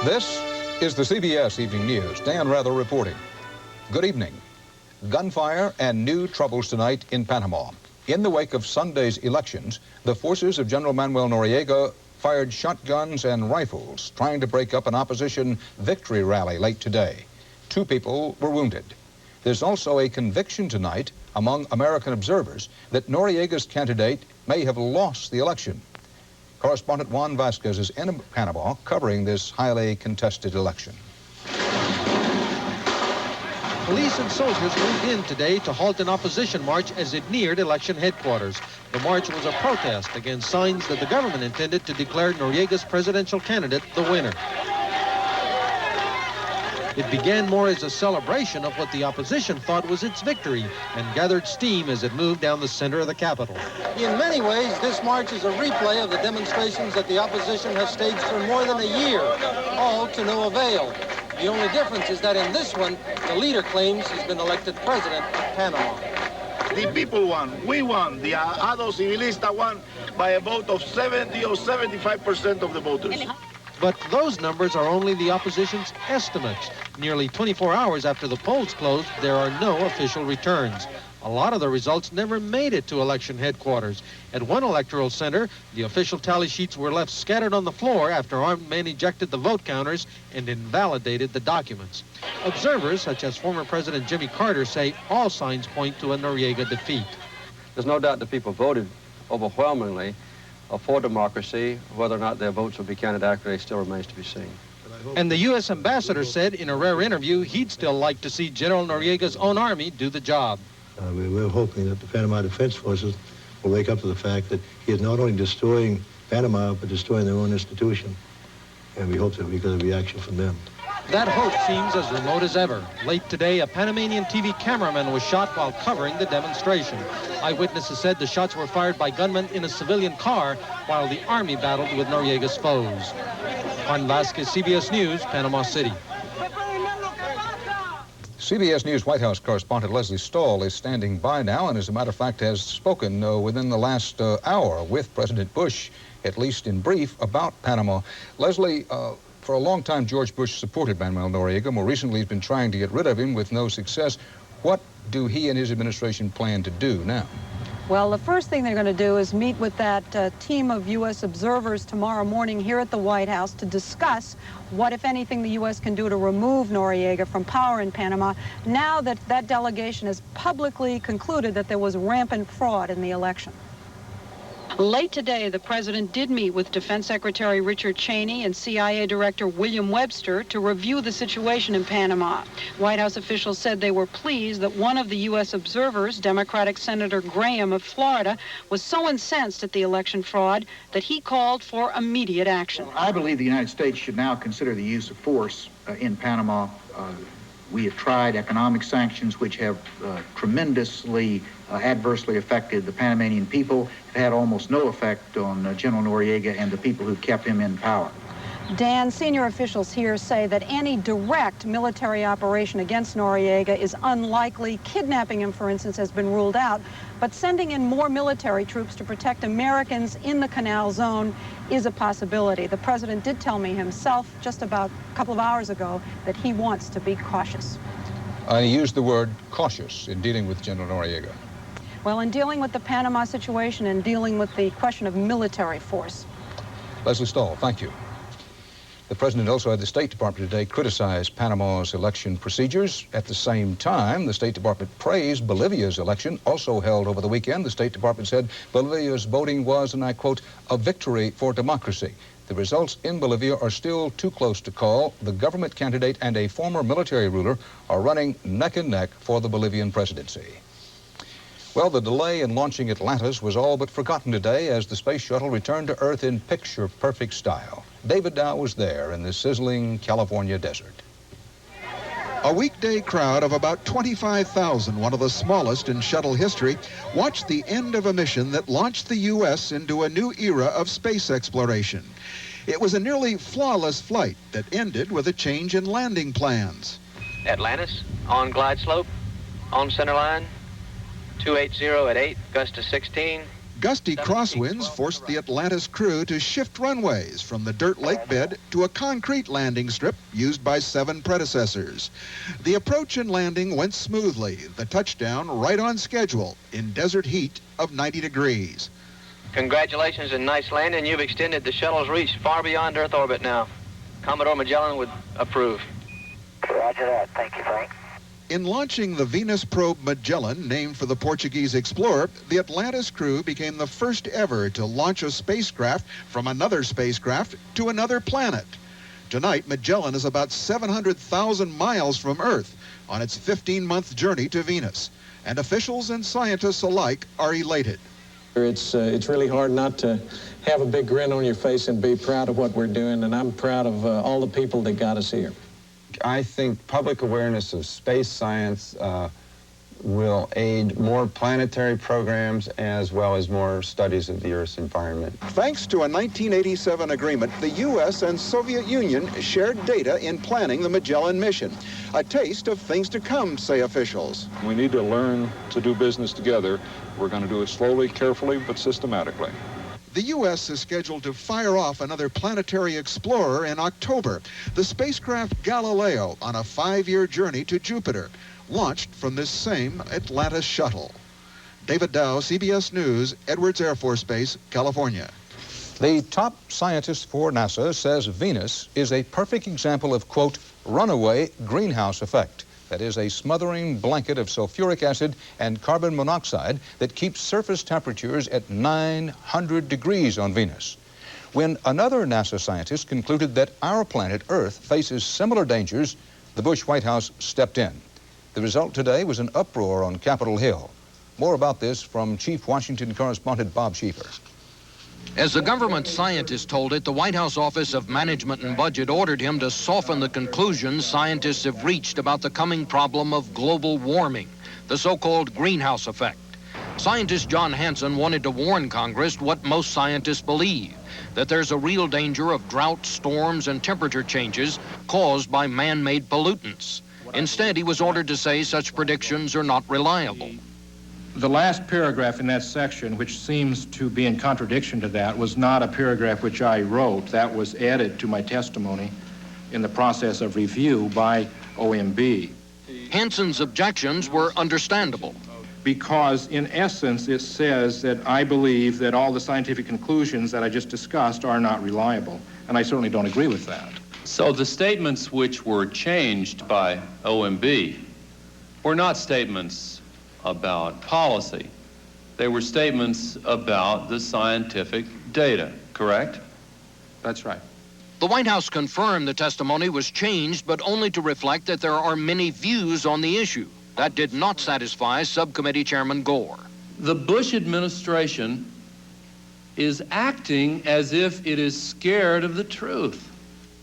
This is the CBS Evening News. Dan Rather reporting. Good evening. Gunfire and new troubles tonight in Panama. In the wake of Sunday's elections, the forces of General Manuel Noriega fired shotguns and rifles, trying to break up an opposition victory rally late today. 2 people were wounded. There's also a conviction tonight among American observers that Noriega's candidate may have lost the election. Correspondent Juan Vasquez is in Panama covering this highly contested election. Police and soldiers moved in today to halt an opposition march as it neared election headquarters. The march was a protest against signs that the government intended to declare Noriega's presidential candidate the winner. It began more as a celebration of what the opposition thought was its victory and gathered steam as it moved down the center of the capital. In many ways, this march is a replay of the demonstrations that the opposition has staged for more than a year, all to no avail. The only difference is that in this one, the leader claims he's been elected president of Panama. The people won. We won. The Ado Civilista won by a vote of 70 or 75% of the voters. But those numbers are only the opposition's estimates. Nearly 24 hours after the polls closed, there are no official returns. A lot of the results never made it to election headquarters. At one electoral center, the official tally sheets were left scattered on the floor after armed men ejected the vote counters and invalidated the documents. Observers, such as former President Jimmy Carter, say all signs point to a Noriega defeat. There's no doubt that people voted overwhelmingly for democracy. Whether or not their votes will be counted accurately still remains to be seen. And the U.S. ambassador said in a rare interview he'd still like to see General Noriega's own army do the job. We're hoping that the Panama Defense Forces will wake up to the fact that he is not only destroying Panama, but destroying their own institution. And we hope that we get a reaction from them. That hope seems as remote as ever. Late today, a Panamanian TV cameraman was shot while covering the demonstration. Eyewitnesses said the shots were fired by gunmen in a civilian car while the army battled with Noriega's foes. Juan Vasquez, CBS News, Panama City. CBS News White House correspondent Leslie Stahl is standing by now and, as a matter of fact, has spoken within the last hour with President Bush, at least in brief, about Panama. Leslie, for a long time, George Bush supported Manuel Noriega. More recently, he's been trying to get rid of him with no success. What do he and his administration plan to do now? Well, the first thing they're going to do is meet with that team of U.S. observers tomorrow morning here at the White House to discuss what, if anything, the U.S. can do to remove Noriega from power in Panama, now that that delegation has publicly concluded that there was rampant fraud in the election. Late today, the president did meet with Defense Secretary Richard Cheney and CIA Director William Webster to review the situation in Panama. White House officials said they were pleased that one of the U.S. observers, Democratic Senator Graham of Florida, was so incensed at the election fraud that he called for immediate action. I believe the United States should now consider the use of force in Panama. We have tried economic sanctions, which have tremendously adversely affected the Panamanian people. It had almost no effect on General Noriega and the people who kept him in power. Dan, senior officials here say that any direct military operation against Noriega is unlikely. Kidnapping him, for instance, has been ruled out. But sending in more military troops to protect Americans in the Canal Zone is a possibility. The president did tell me himself just about a couple of hours ago that he wants to be cautious. He used the word cautious in dealing with General Noriega. Well, in dealing with the Panama situation and dealing with the question of military force. Leslie Stahl, thank you. The president also had the State Department today criticize Panama's election procedures. At the same time, the State Department praised Bolivia's election, also held over the weekend. The State Department said Bolivia's voting was, and I quote, a victory for democracy. The results in Bolivia are still too close to call. The government candidate and a former military ruler are running neck and neck for the Bolivian presidency. Well, the delay in launching Atlantis was all but forgotten today as the space shuttle returned to Earth in picture-perfect style. David Dow was there in the sizzling California desert. A weekday crowd of about 25,000, one of the smallest in shuttle history, watched the end of a mission that launched the U.S. into a new era of space exploration. It was a nearly flawless flight that ended with a change in landing plans. Atlantis, on glide slope, on center line, 280 at 8, gust to 16. Gusty crosswinds forced the Atlantis crew to shift runways from the dirt lake bed to a concrete landing strip used by 7 predecessors. The approach and landing went smoothly, the touchdown right on schedule in desert heat of 90 degrees. Congratulations and nice landing. You've extended the shuttle's reach far beyond Earth orbit now. Commodore Magellan would approve. Roger that. Thank you, Frank. In launching the Venus probe Magellan, named for the Portuguese explorer, the Atlantis crew became the first ever to launch a spacecraft from another spacecraft to another planet. Tonight, Magellan is about 700,000 miles from Earth on its 15-month journey to Venus, and officials and scientists alike are elated. It's really hard not to have a big grin on your face and be proud of what we're doing, and I'm proud of all the people that got us here. I think public awareness of space science will aid more planetary programs as well as more studies of the Earth's environment. Thanks to a 1987 agreement, the U.S. and Soviet Union shared data in planning the Magellan mission. A taste of things to come, say officials. We need to learn to do business together. We're going to do it slowly, carefully, but systematically. The U.S. is scheduled to fire off another planetary explorer in October, the spacecraft Galileo, on a 5-year journey to Jupiter, launched from this same Atlantis shuttle. David Dow, CBS News, Edwards Air Force Base, California. The top scientist for NASA says Venus is a perfect example of, quote, runaway greenhouse effect. That is a smothering blanket of sulfuric acid and carbon monoxide that keeps surface temperatures at 900 degrees on Venus. When another NASA scientist concluded that our planet Earth faces similar dangers, the Bush White House stepped in. The result today was an uproar on Capitol Hill. More about this from Chief Washington Correspondent Bob Schieffer. As the government scientist told it, the White House Office of Management and Budget ordered him to soften the conclusions scientists have reached about the coming problem of global warming, the so-called greenhouse effect. Scientist John Hanson wanted to warn Congress what most scientists believe, that there's a real danger of drought, storms, and temperature changes caused by man-made pollutants. Instead, he was ordered to say such predictions are not reliable. The last paragraph in that section, which seems to be in contradiction to that, was not a paragraph which I wrote. That was added to my testimony in the process of review by OMB. Hanson's objections were understandable. Because, in essence, it says that I believe that all the scientific conclusions that I just discussed are not reliable, and I certainly don't agree with that. So the statements which were changed by OMB were not statements about policy. They were statements about the scientific data, correct? That's right. The White House confirmed the testimony was changed, but only to reflect that there are many views on the issue. That did not satisfy Subcommittee Chairman Gore. The Bush administration is acting as if it is scared of the truth.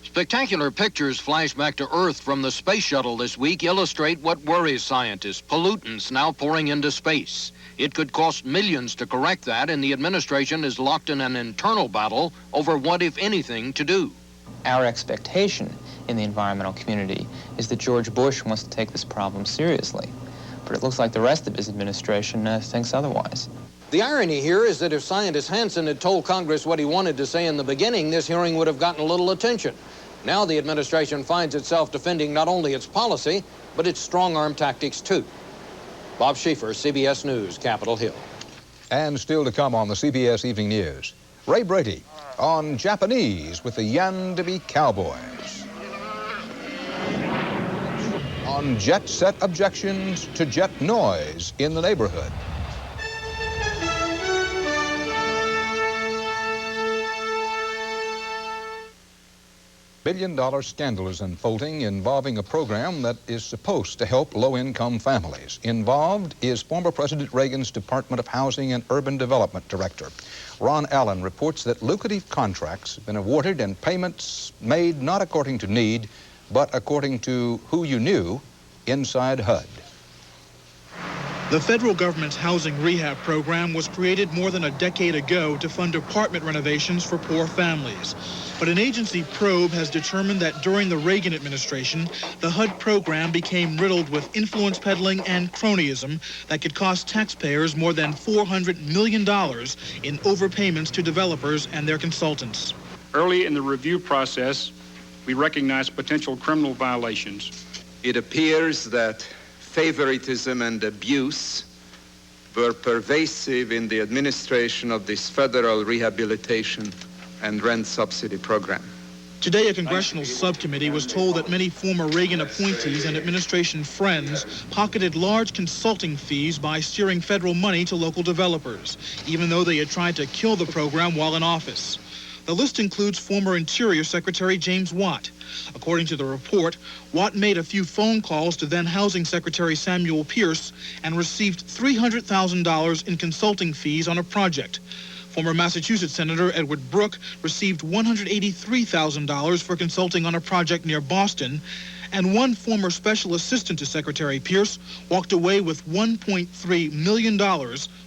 Spectacular pictures flashed back to Earth from the space shuttle this week illustrate what worries scientists, pollutants now pouring into space. It could cost millions to correct that, and the administration is locked in an internal battle over what, if anything, to do. Our expectation in the environmental community is that George Bush wants to take this problem seriously, but it looks like the rest of his administration thinks otherwise. The irony here is that if scientist Hanson had told Congress what he wanted to say in the beginning, this hearing would have gotten a little attention. Now the administration finds itself defending not only its policy, but its strong-arm tactics, too. Bob Schieffer, CBS News, Capitol Hill. And still to come on the CBS Evening News, Ray Brady on Japanese with the Yandebi Cowboys. On jet set objections to jet noise in the neighborhood. Billion-dollar scandal is unfolding involving a program that is supposed to help low-income families. Involved is former President Reagan's Department of Housing and Urban Development Director. Ron Allen reports that lucrative contracts have been awarded and payments made not according to need, but according to who you knew inside HUD. The federal government's housing rehab program was created more than a decade ago to fund apartment renovations for poor families. But an agency probe has determined that during the Reagan administration, the HUD program became riddled with influence peddling and cronyism that could cost taxpayers more than $400 million in overpayments to developers and their consultants. Early in the review process, we recognized potential criminal violations. It appears that favoritism and abuse were pervasive in the administration of this federal rehabilitation and rent subsidy program. Today, a congressional subcommittee was told that many former Reagan appointees and administration friends pocketed large consulting fees by steering federal money to local developers, even though they had tried to kill the program while in office. The list includes former Interior Secretary James Watt. According to the report, Watt made a few phone calls to then Housing Secretary Samuel Pierce and received $300,000 in consulting fees on a project. Former Massachusetts Senator Edward Brooke received $183,000 for consulting on a project near Boston, and one former special assistant to Secretary Pierce walked away with $1.3 million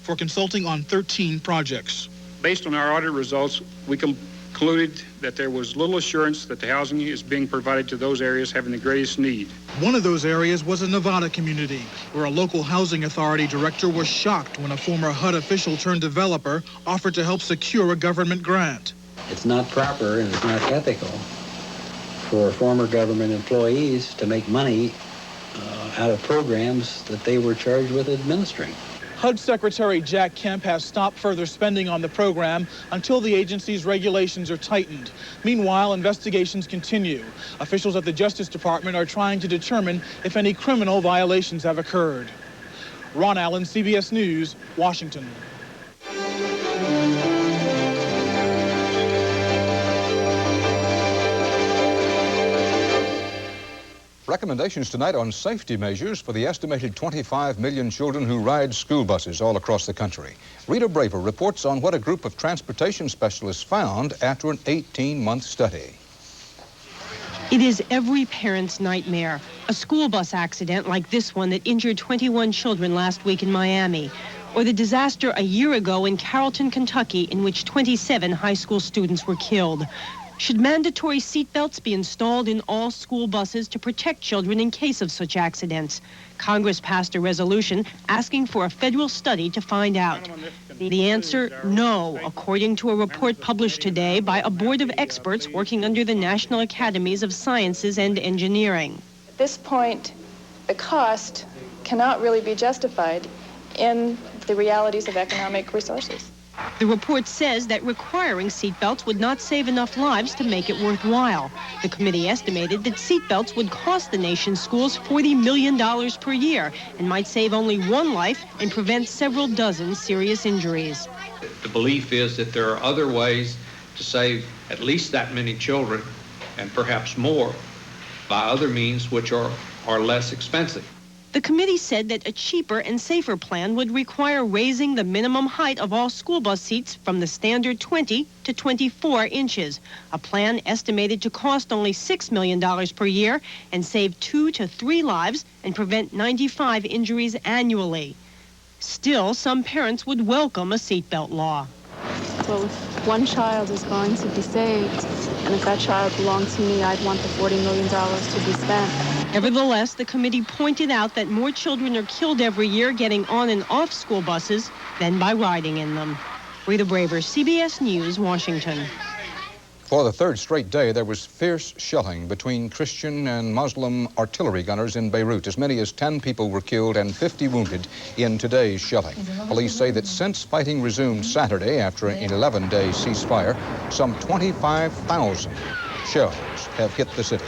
for consulting on 13 projects. Based on our audit results, we concluded that there was little assurance that the housing is being provided to those areas having the greatest need. One of those areas was a Nevada community, where a local housing authority director was shocked when a former HUD official turned developer offered to help secure a government grant. It's not proper and it's not ethical for former government employees to make money out of programs that they were charged with administering. HUD Secretary Jack Kemp has stopped further spending on the program until the agency's regulations are tightened. Meanwhile, investigations continue. Officials at the Justice Department are trying to determine if any criminal violations have occurred. Ron Allen, CBS News, Washington. Recommendations tonight on safety measures for the estimated 25 million children who ride school buses all across the country. Rita Braver reports on what a group of transportation specialists found after an 18-month study. It is every parent's nightmare. A school bus accident like this one that injured 21 children last week in Miami. Or the disaster a year ago in Carrollton, Kentucky, in which 27 high school students were killed. Should mandatory seatbelts be installed in all school buses to protect children in case of such accidents? Congress passed a resolution asking for a federal study to find out. The answer, no, according to a report published today by a board of experts working under the National Academies of Sciences and Engineering. At this point, the cost cannot really be justified in the realities of economic resources. The report says that requiring seatbelts would not save enough lives to make it worthwhile. The committee estimated that seatbelts would cost the nation's schools $40 million per year and might save only one life and prevent several dozen serious injuries. The belief is that there are other ways to save at least that many children and perhaps more by other means which are less expensive. The committee said that a cheaper and safer plan would require raising the minimum height of all school bus seats from the standard 20 to 24 inches, a plan estimated to cost only $6 million per year and save 2 to 3 lives and prevent 95 injuries annually. Still, some parents would welcome a seatbelt law. Well, if one child is going to be saved, and if that child belonged to me, I'd want the $40 million to be spent. Nevertheless, the committee pointed out that more children are killed every year getting on and off school buses than by riding in them. Rita Braver, CBS News, Washington. For the third straight day, there was fierce shelling between Christian and Muslim artillery gunners in Beirut. As many as 10 people were killed and 50 wounded in today's shelling. Police say that since fighting resumed Saturday after an 11-day ceasefire, some 25,000 shells have hit the city.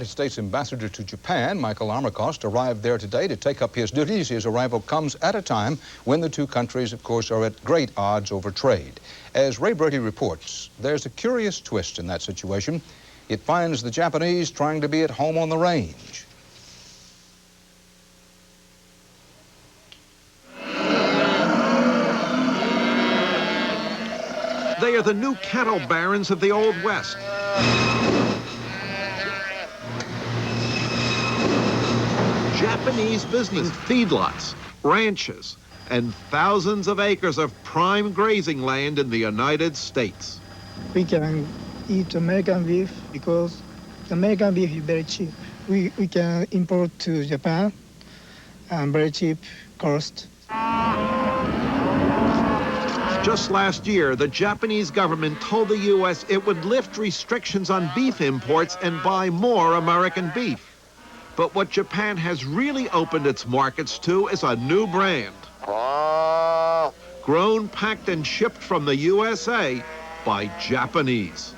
United States Ambassador to Japan, Michael Armacost, arrived there today to take up his duties. His arrival comes at a time when the two countries, of course, are at great odds over trade. As Ray Brady reports, there's a curious twist in that situation. It finds the Japanese trying to be at home on the range. are the new cattle barons of the Old West. Japanese business, feedlots, ranches, and thousands of acres of prime grazing land in the United States. We can eat American beef because American beef is very cheap. We can import to Japan and very cheap cost. Just last year, the Japanese government told the U.S. it would lift restrictions on beef imports and buy more American beef. But what Japan has really opened its markets to is a new brand. Grown, packed, and shipped from the USA by Japanese.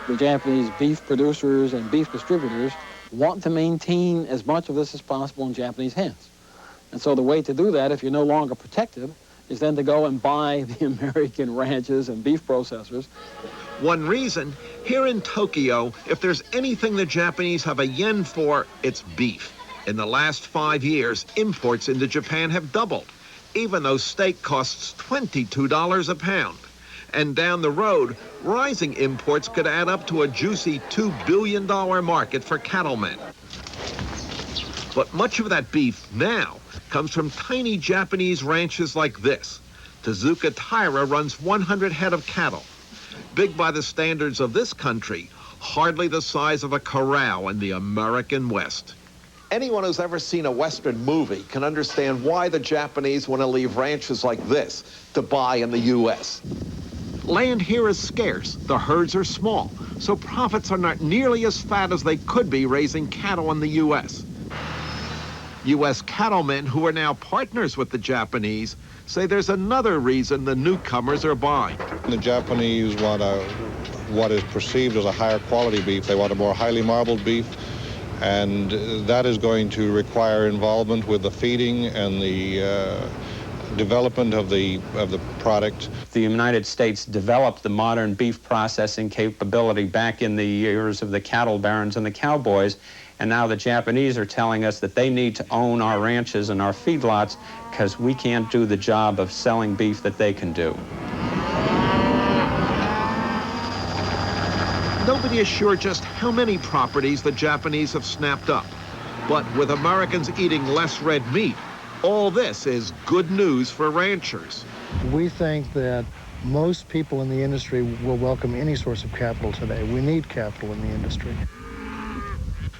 The Japanese beef producers and beef distributors want to maintain as much of this as possible in Japanese hands. And so the way to do that, if you're no longer protected, is then to go and buy the American ranches and beef processors. One reason, here in Tokyo, if there's anything the Japanese have a yen for, it's beef. In the last 5 years, imports into Japan have doubled, even though steak costs $22 a pound. And down the road, rising imports could add up to a juicy $2 billion market for cattlemen. But much of that beef now comes from tiny Japanese ranches like this. Tezuka Taira runs 100 head of cattle. Big by the standards of this country, hardly the size of a corral in the American West. Anyone who's ever seen a Western movie can understand why the Japanese want to leave ranches like this to buy in the U.S. Land here is scarce, the herds are small, so profits are not nearly as fat as they could be raising cattle in the U.S. U.S. cattlemen who are now partners with the Japanese say there's another reason the newcomers are buying. The Japanese want what is perceived as a higher quality beef. They want a more highly marbled beef, and that is going to require involvement with the feeding and the development of the product. The United States developed the modern beef processing capability back in the years of the cattle barons and the cowboys, and now the Japanese are telling us that they need to own our ranches and our feedlots because we can't do the job of selling beef that they can do. Nobody is sure just how many properties the Japanese have snapped up. But with Americans eating less red meat, all this is good news for ranchers. We think that most people in the industry will welcome any source of capital today. We need capital in the industry.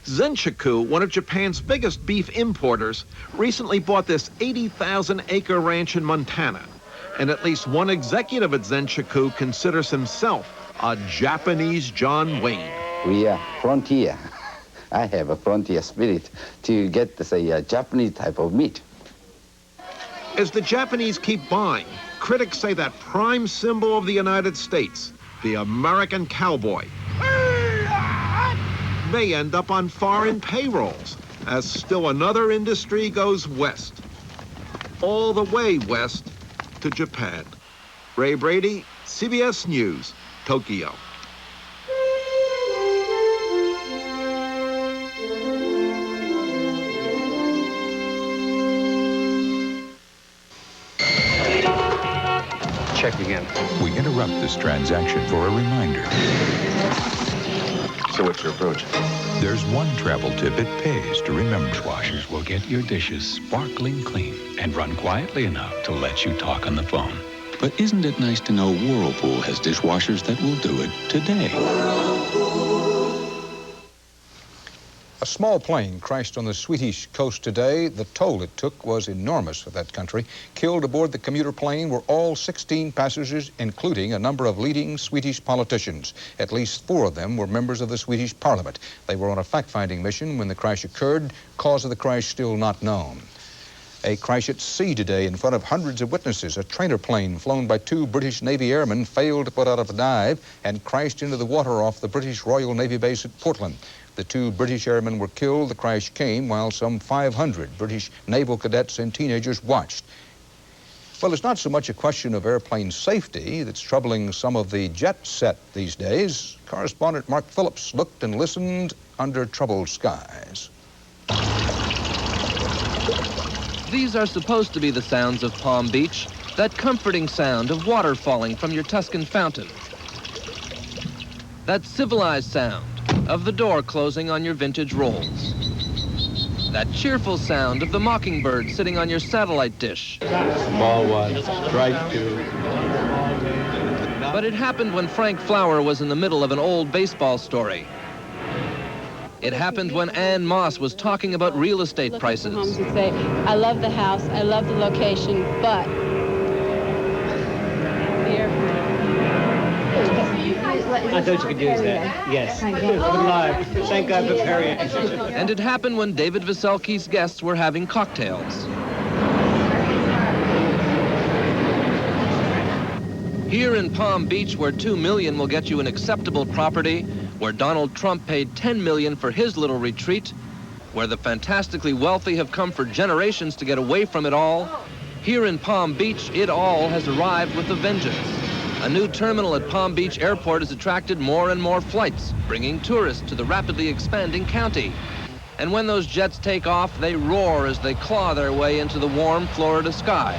Zenshaku, one of Japan's biggest beef importers, recently bought this 80,000-acre ranch in Montana. And at least one executive at Zenshaku considers himself a Japanese John Wayne. We are frontier. I have a frontier spirit to get, say, a Japanese type of meat. As the Japanese keep buying, critics say that prime symbol of the United States, the American cowboy, may end up on foreign payrolls as still another industry goes west. All the way west to Japan. Ray Brady, CBS News, Tokyo. Check again. We interrupt this transaction for a reminder. So what's your approach? There's one travel tip it pays to remember. Dishwashers will get your dishes sparkling clean and run quietly enough to let you talk on the phone. But isn't it nice to know Whirlpool has dishwashers that will do it today? A small plane crashed on the Swedish coast today. The toll it took was enormous for that country. Killed aboard the commuter plane were all 16 passengers, including a number of leading Swedish politicians. At least 4 of them were members of the Swedish parliament. They were on a fact-finding mission when the crash occurred. Cause of the crash still not known. A crash at sea today in front of hundreds of witnesses. A trainer plane flown by 2 British Navy airmen failed to put out of a dive and crashed into the water off the British Royal Navy base at Portland. The 2 British airmen were killed. The crash came while some 500 British naval cadets and teenagers watched. Well, it's not so much a question of airplane safety that's troubling some of the jet set these days. Correspondent Mark Phillips looked and listened under troubled skies. These are supposed to be the sounds of Palm Beach, that comforting sound of water falling from your Tuscan fountain. That civilized sound of the door closing on your vintage rolls. That cheerful sound of the mockingbird sitting on your satellite dish. Ball one, strike two. But it happened when Frank Flower was in the middle of an old baseball story. It happened when Ann Moss was talking about real estate prices. Homes would say, I love the house, I love the location, but the airport. I thought you could use that. Yes. Good luck. Thank God for Perry. And it happened when David Veselki's guests were having cocktails. Here in Palm Beach, where $2 million will get you an acceptable property, where Donald Trump paid $10 million for his little retreat, where the fantastically wealthy have come for generations to get away from it all, here in Palm Beach, it all has arrived with a vengeance. A new terminal at Palm Beach Airport has attracted more and more flights, bringing tourists to the rapidly expanding county. And when those jets take off, they roar as they claw their way into the warm Florida sky.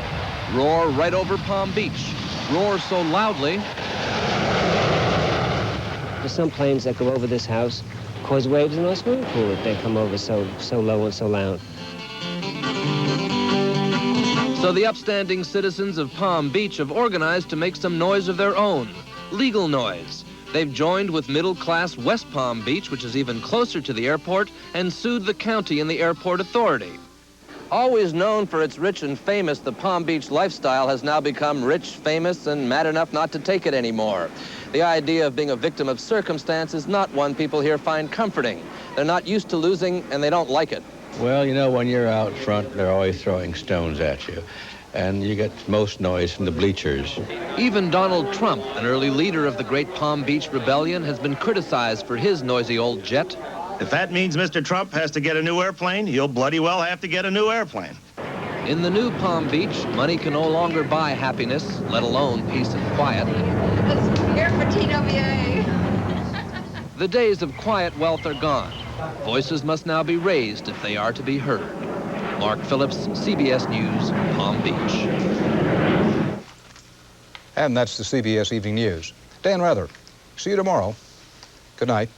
Roar right over Palm Beach. Roar so loudly. There's some planes that go over this house cause waves in our swimming pool if they come over so low and so loud. So the upstanding citizens of Palm Beach have organized to make some noise of their own, legal noise. They've joined with middle-class West Palm Beach, which is even closer to the airport, and sued the county and the airport authority. Always known for its rich and famous, the Palm Beach lifestyle has now become rich, famous, and mad enough not to take it anymore. The idea of being a victim of circumstance is not one people here find comforting. They're not used to losing, and they don't like it. Well, you know, when you're out front, they're always throwing stones at you. And you get most noise from the bleachers. Even Donald Trump, an early leader of the Great Palm Beach Rebellion, has been criticized for his noisy old jet. If that means Mr. Trump has to get a new airplane, he'll bloody well have to get a new airplane. In the new Palm Beach, money can no longer buy happiness, let alone peace and quiet. Here for TWA. The days of quiet wealth are gone. Voices must now be raised if they are to be heard. Mark Phillips, CBS News, Palm Beach. And that's the CBS Evening News. Dan Rather, see you tomorrow. Good night.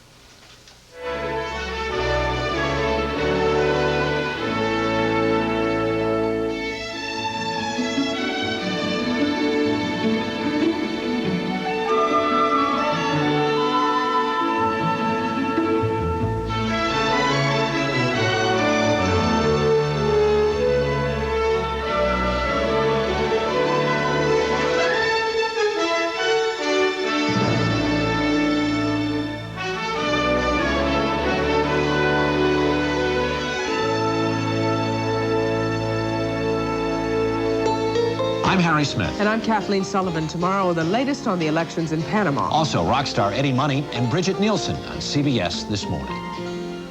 I'm Harry Smith. And I'm Kathleen Sullivan. Tomorrow, the latest on the elections in Panama. Also, rock star Eddie Money and Bridget Nielsen on CBS This Morning.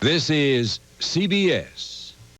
This is CBS.